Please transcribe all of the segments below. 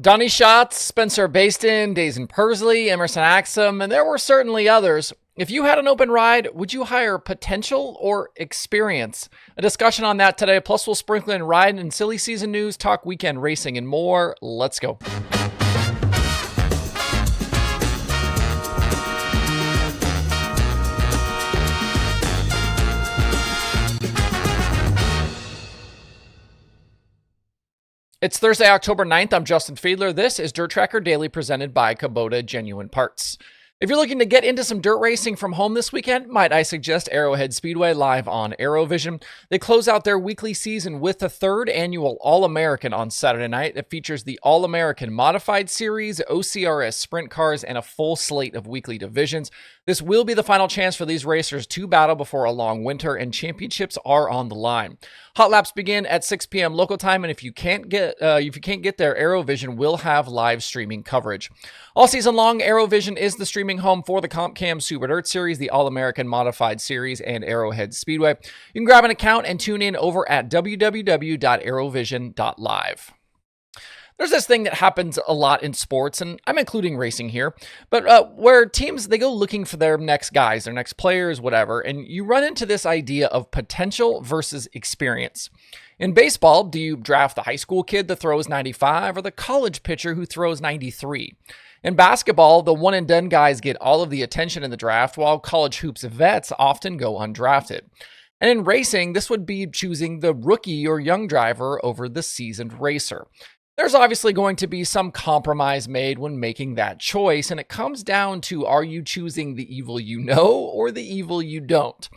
Donny Schatz, Spencer Bayston, Daison Pursley, Emerson Axsom, and there were certainly others. If you had an open ride, would you hire potential or experience? A discussion on that today. Plus, we'll sprinkle in ride and silly season news, talk weekend racing, and more. Let's go. It's Thursday, October 9th. I'm Justin Fiedler. This is DIRTRACKR Daily presented by Kubota Genuine Parts. If you're looking to get into some dirt racing from home this weekend, might I suggest Arrowhead Speedway live on Arrowvision. They close out their weekly season with the third annual All-American on Saturday night. It features the All-American Modified Series, OCRS Sprint Cars, and a full slate of weekly divisions. This will be the final chance for these racers to battle before a long winter, and championships are on the line. Hot laps begin at 6 p.m. local time, and if you can't get there, Arrowvision will have live streaming coverage. All season long, Arrowvision is the streaming home for the Comp Cam Super Dirt Series, the All-American Modified Series, and Arrowhead Speedway. You can grab an account and tune in over at www.arrowvision.live. There's this thing that happens a lot in sports, and I'm including racing here, but where teams, they go looking for their next guys, their next players, whatever, and you run into this idea of potential versus experience. In baseball, do you draft the high school kid that throws 95 or the college pitcher who throws 93? In basketball, the one-and-done guys get all of the attention in the draft, while college hoops vets often go undrafted. And in racing, this would be choosing the rookie or young driver over the seasoned racer. There's obviously going to be some compromise made when making that choice, and it comes down to, are you choosing the evil you know or the evil you don't?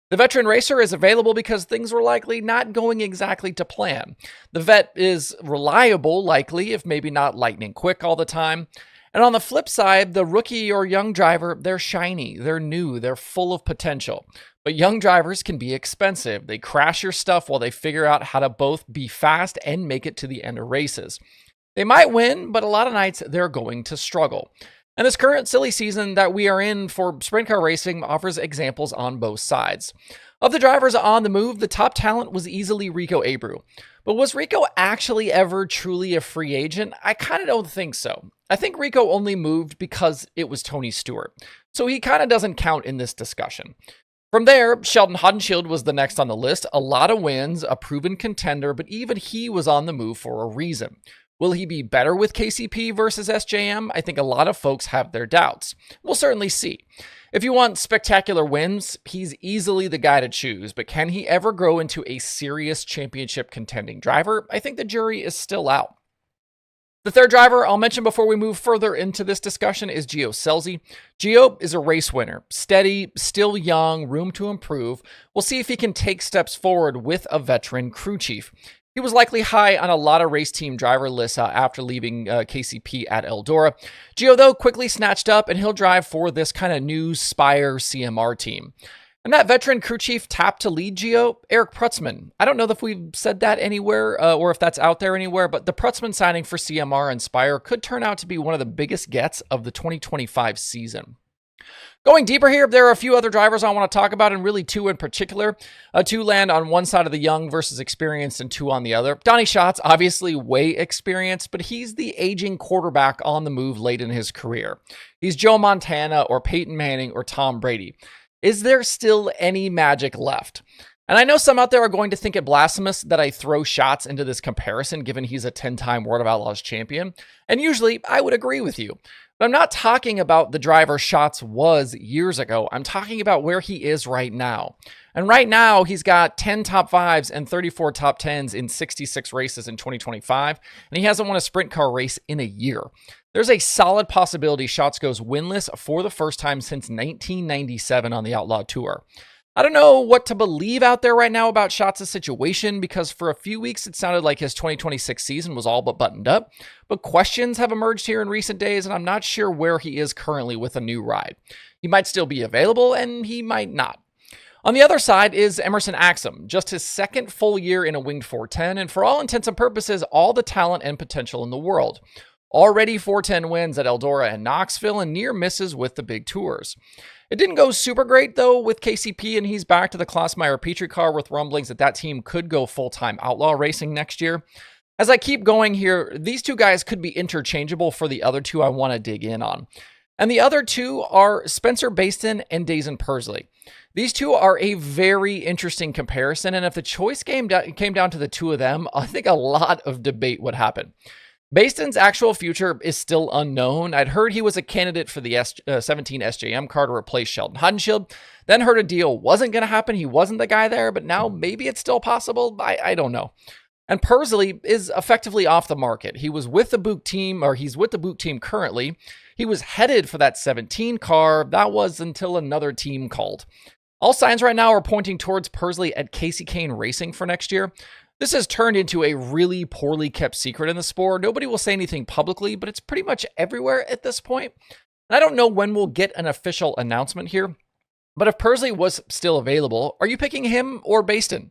The veteran racer is available because things were likely not going exactly to plan. The vet is reliable, likely, if maybe not lightning quick all the time. And on the flip side, the rookie or young driver, they're shiny, they're new, they're full of potential. But young drivers can be expensive. They crash your stuff while they figure out how to both be fast and make it to the end of races. They might win, but a lot of nights they're going to struggle. And this current silly season that we are in for sprint car racing offers examples on both sides. Of the drivers on the move, the top talent was easily Rico Abreu. But was Rico actually ever truly a free agent? I kind of don't think so. I think Rico only moved because it was Tony Stewart. So he kind of doesn't count in this discussion. From there, Sheldon Haudenschild was the next on the list. A lot of wins, a proven contender, but even he was on the move for a reason. Will he be better with KCP versus SJM? I think a lot of folks have their doubts. We'll certainly see. If you want spectacular wins, he's easily the guy to choose, but can he ever grow into a serious championship contending driver? I think the jury is still out. The third driver I'll mention before we move further into this discussion is Gio Scelzi. Gio is a race winner, steady, still young, room to improve. We'll see if he can take steps forward with a veteran crew chief. He was likely high on a lot of race team driver lists after leaving KCP at Eldora. Gio, though, quickly snatched up, and he'll drive for this kind of new Spire CMR team. And that veteran crew chief tapped to lead Gio, Eric Prutzman. I don't know if we've said that anywhere or if that's out there anywhere, but the Prutzman signing for CMR and Spire could turn out to be one of the biggest gets of the 2025 season. Going deeper here, there are a few other drivers I want to talk about, and really two in particular. Two land on one side of the young versus experienced and two on the other. Donny Schatz, obviously way experienced, but he's the aging quarterback on the move late in his career. He's Joe Montana or Peyton Manning or Tom Brady. Is there still any magic left? And I know some out there are going to think it blasphemous that I throw Schatz into this comparison, given he's a 10-time World of Outlaws champion. And usually I would agree with you. But I'm not talking about the driver Schatz was years ago. I'm talking about where he is right now. And right now, he's got 10 top 5s and 34 top 10s in 66 races in 2025, and he hasn't won a sprint car race in a year. There's a solid possibility Schatz goes winless for the first time since 1997 on the Outlaw Tour. I don't know what to believe out there right now about Schatz' situation, because for a few weeks it sounded like his 2026 season was all but buttoned up, but questions have emerged here in recent days, and I'm not sure where he is currently with a new ride. He might still be available, and he might not. On the other side is Emerson Axsom, just his second full year in a winged 410, and for all intents and purposes, all the talent and potential in the world. Already 410 wins at Eldora and Knoxville, and near misses with the big tours. It didn't go super great, though, with KCP, and he's back to the Klossmeyer Petrie car with rumblings that that team could go full-time outlaw racing next year. As I keep going here, these two guys could be interchangeable for the other two I want to dig in on. And the other two are Spencer Bayston and Daison Pursley. These two are a very interesting comparison, and if the choice game came down to the two of them, I think a lot of debate would happen. Bayston's actual future is still unknown. I'd heard he was a candidate for the 17 SJM car to replace Sheldon Haudenschild, then heard a deal wasn't going to happen. He wasn't the guy there, but now maybe it's still possible. I don't know. And Pursley is effectively off the market. He was with the Buick team, or he's with the Buick team currently. He was headed for that 17 car. That was until another team called. All signs right now are pointing towards Pursley at Casey Kane Racing for next year. This has turned into a really poorly kept secret in the sport. Nobody will say anything publicly, but it's pretty much everywhere at this point. And I don't know when we'll get an official announcement here, but if Pursley was still available, are you picking him or Bayston?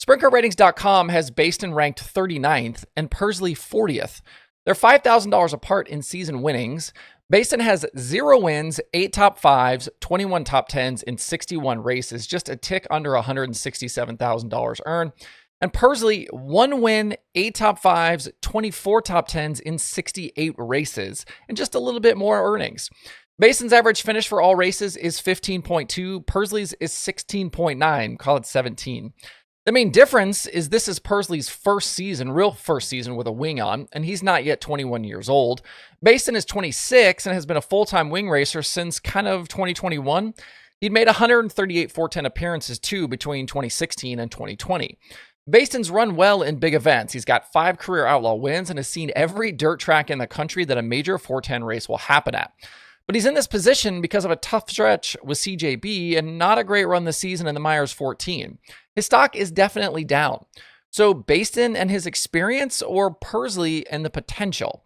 SprintCarRatings.com has Bayston ranked 39th and Pursley 40th. They're $5,000 apart in season winnings. Bayston has 0 wins, 8 top 5s, 21 top 10s in 61 races, just a tick under $167,000 earned. And Pursley, 1 win, 8 top 5s, 24 top 10s in 68 races, and just a little bit more earnings. Bayston's average finish for all races is 15.2. Pursley's is 16.9. Call it 17. The main difference is this is Pursley's real first season with a wing on, and he's not yet 21 years old. Bayston is 26 and has been a full-time wing racer since kind of 2021. He'd made 138 410 appearances too between 2016 and 2020. Bayston's run well in big events. He's got 5 career Outlaw wins and has seen every dirt track in the country that a major 410 race will happen at. But he's in this position because of a tough stretch with CJB and not a great run this season in the Myers 14. His stock is definitely down. So Bayston and his experience, or Pursley and the potential?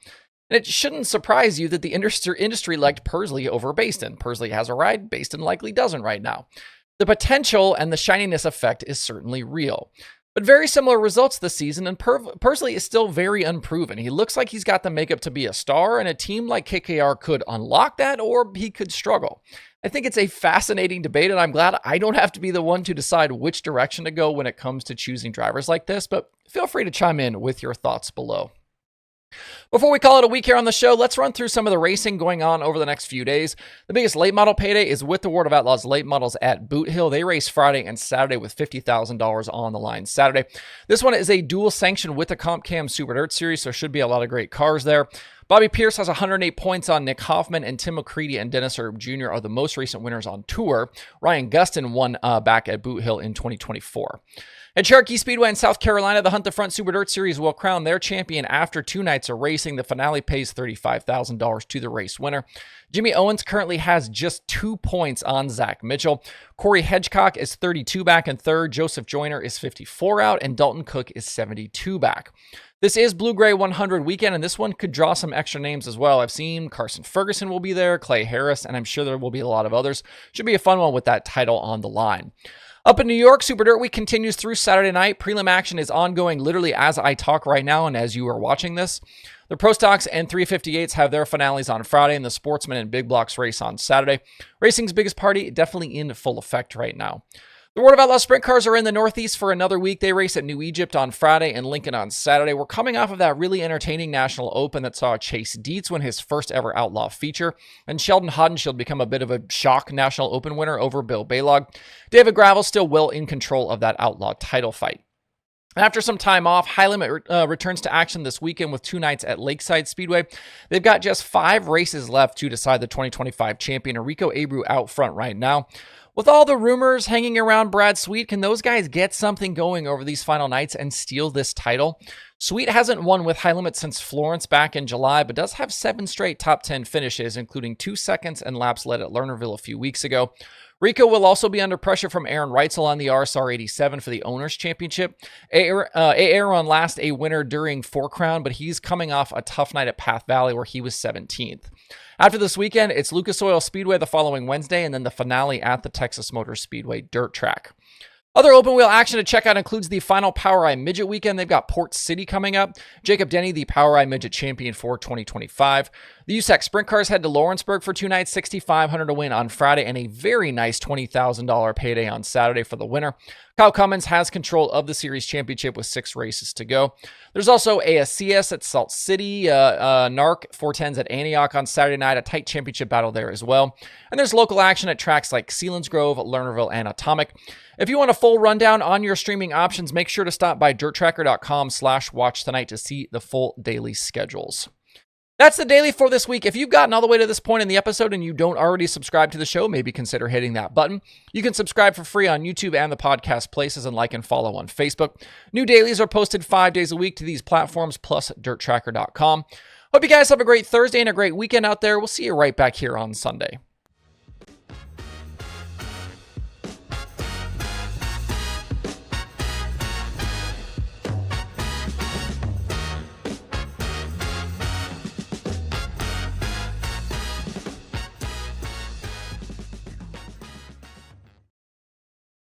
And it shouldn't surprise you that the industry liked Pursley over Bayston. Pursley has a ride, Bayston likely doesn't right now. The potential and the shininess effect is certainly real. But very similar results this season, and Pursley is still very unproven. He looks like he's got the makeup to be a star, and a team like KKR could unlock that, or he could struggle. I think it's a fascinating debate, and I'm glad I don't have to be the one to decide which direction to go when it comes to choosing drivers like this, but feel free to chime in with your thoughts below. Before we call it a week here on the show, let's run through some of the racing going on over the next few days. The biggest late model payday is with the World of Outlaws late models at Boot Hill. They race Friday and Saturday with $50,000 on the line Saturday. This one is a dual sanction with the Comp Cam Super Dirt Series, so should be a lot of great cars there. Bobby Pierce has 108 points on Nick Hoffman, and Tim McCready and Dennis Erb Jr. are the most recent winners on tour. Ryan Gustin won back at Boot Hill in 2024. At Cherokee Speedway in South Carolina, the Hunt the Front Super Dirt Series will crown their champion after 2 nights of racing. The finale pays $35,000 to the race winner. Jimmy Owens currently has just 2 points on Zach Mitchell. Corey Hedgecock is 32 back in third. Joseph Joyner is 54 out, and Dalton Cook is 72 back. This is Blue Gray 100 weekend, and this one could draw some extra names as well. I've seen Carson Ferguson will be there, Clay Harris, and I'm sure there will be a lot of others. Should be a fun one with that title on the line. Up in New York, Super Dirt Week continues through Saturday night. Prelim action is ongoing literally as I talk right now and as you are watching this. The Pro Stocks and 358s have their finales on Friday, and the Sportsman and Big Blocks race on Saturday. Racing's biggest party definitely in full effect right now. The World of Outlaws Sprint Cars are in the Northeast for another week. They race at New Egypt on Friday and Lincoln on Saturday. We're coming off of that really entertaining National Open that saw Chase Dietz win his first ever Outlaw feature, and Sheldon Haudenschild become a bit of a shock National Open winner over Bill Balog. David Gravel's still well in control of that Outlaw title fight. After some time off, High Limit returns to action this weekend with 2 nights at Lakeside Speedway. They've got just 5 races left to decide the 2025 champion. Rico Abreu out front right now. With all the rumors hanging around Brad Sweet, can those guys get something going over these final nights and steal this title? Sweet hasn't won with High Limit since Florence back in July, but does have 7 straight top 10 finishes, including 2 seconds and laps led at Lernerville a few weeks ago. Rico will also be under pressure from Aaron Reitzel on the RSR 87 for the Owners' Championship. Aaron last a winner during 4 Crown, but he's coming off a tough night at Path Valley where he was 17th. After this weekend, it's Lucas Oil Speedway the following Wednesday, and then the finale at the Texas Motor Speedway Dirt Track. Other open wheel action to check out includes the final POWRi Midget weekend. They've got Port City coming up. Jacob Denny, the POWRi Midget champion for 2025. The USAC Sprint Cars head to Lawrenceburg for 2 nights, $6,500 to win on Friday, and a very nice $20,000 payday on Saturday for the winner. Kyle Cummins has control of the series championship with 6 races to go. There's also ASCS at Salt City, NARC 410s at Antioch on Saturday night, a tight championship battle there as well. And there's local action at tracks like Selinsgrove, Lernerville, and Atomic. If you want a full rundown on your streaming options, make sure to stop by DIRTRACKR.com/watch tonight to see the full daily schedules. That's the daily for this week. If you've gotten all the way to this point in the episode and you don't already subscribe to the show, maybe consider hitting that button. You can subscribe for free on YouTube and the podcast places, and like and follow on Facebook. New dailies are posted 5 days a week to these platforms, plus DIRTRACKR.com. Hope you guys have a great Thursday and a great weekend out there. We'll see you right back here on Sunday.